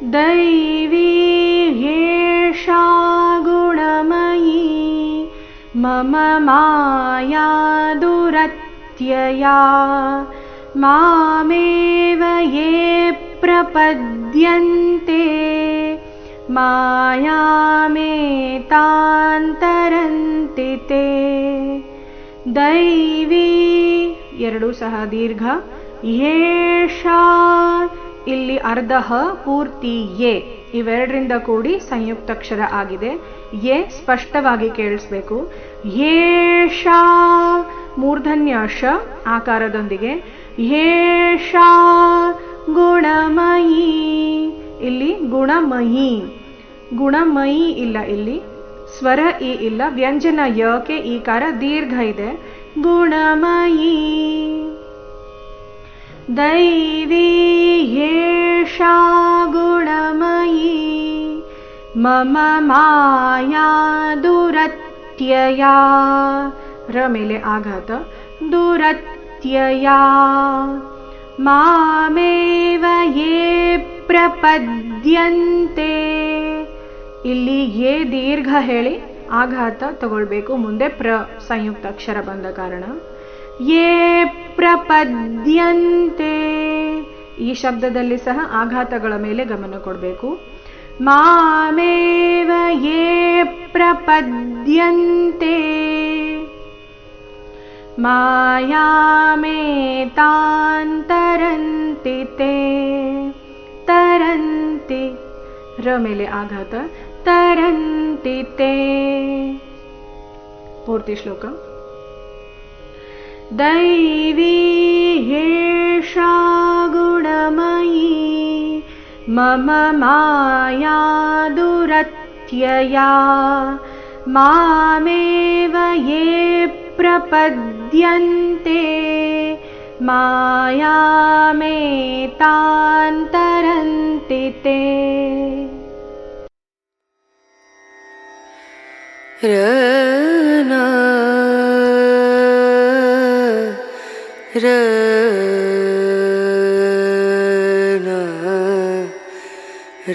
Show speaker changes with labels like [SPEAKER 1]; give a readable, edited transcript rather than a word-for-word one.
[SPEAKER 1] दैवी ह्येषा गुणमयी मम माया दुरत्यया मामेव ये प्रपद्यन्ते मायामेतान्तरन्ति ते दैवी ಎರಡು ಸಹ ದೀರ್ಘ ಯೇಷಾ ಇಲ್ಲಿ ಅರ್ಧ ಪೂರ್ತಿ ಯೆ ಇವೆರಡರಿಂದ ಕೂಡಿ ಸಂಯುಕ್ತಾಕ್ಷರ ಆಗಿದೆ. ಯೆ ಸ್ಪಷ್ಟವಾಗಿ ಕೇಳಿಸ್ಬೇಕು. ಯೇಷಾ ಮೂರ್ಧನ್ಯ ಶ ಆಕಾರದೊಂದಿಗೆ ಯೇಷಾ ಗುಣಮಯೀ ಇಲ್ಲಿ ಗುಣಮಯೀ ಗುಣಮಯೀ ಇಲ್ಲ, ಇಲ್ಲಿ ಸ್ವರ ಇ ಇಲ್ಲ, ವ್ಯಂಜನ ಯಕ್ಕೆ ಈಕಾರ ದೀರ್ಘ ಇದೆ. ಗುಣಮಯೀ दैवी ह्येषा गुणमयी मम माया दुरत्यया ರ ಮೇಲೆ ಆಘಾತ ದುರತ್ಯಯಾ ಮಾಮೇವ ಯೇ ಪ್ರಪದ್ಯಂತೆ ಇಲ್ಲಿ ಯೇ ದೀರ್ಘ ಹೇಳಿ ಆಘಾತ ತಗೊಳ್ಬೇಕು, ಮುಂದೆ ಪ್ರ ಸಂಯುಕ್ತಾಕ್ಷರ ಬಂದ ಕಾರಣ. ಯೇ ಪ್ರಪದ್ಯಂತೆ ಈ ಶಬ್ದದಲ್ಲಿ ಸಹ ಆಘಾತಗಳ ಮೇಲೆ ಗಮನ ಕೊಡಬೇಕು. ಮಾಮೇವ ಯೇ ಪ್ರಪದ್ಯಂತೆ ಮಾಯಾಮೇತಾಂತರಂತಿ ತೇ ತರಂತಿ ರ ಮೇಲೆ ಆಘಾತ ತರಂತಿ ತೇ. ಪೂರ್ತಿ ಶ್ಲೋಕ. दैवी ह्येषा गुणमयी मम माया दुरत्यया मामेव ये प्रपद्यन्ते मायामेतान्तरन्ति ते.
[SPEAKER 2] र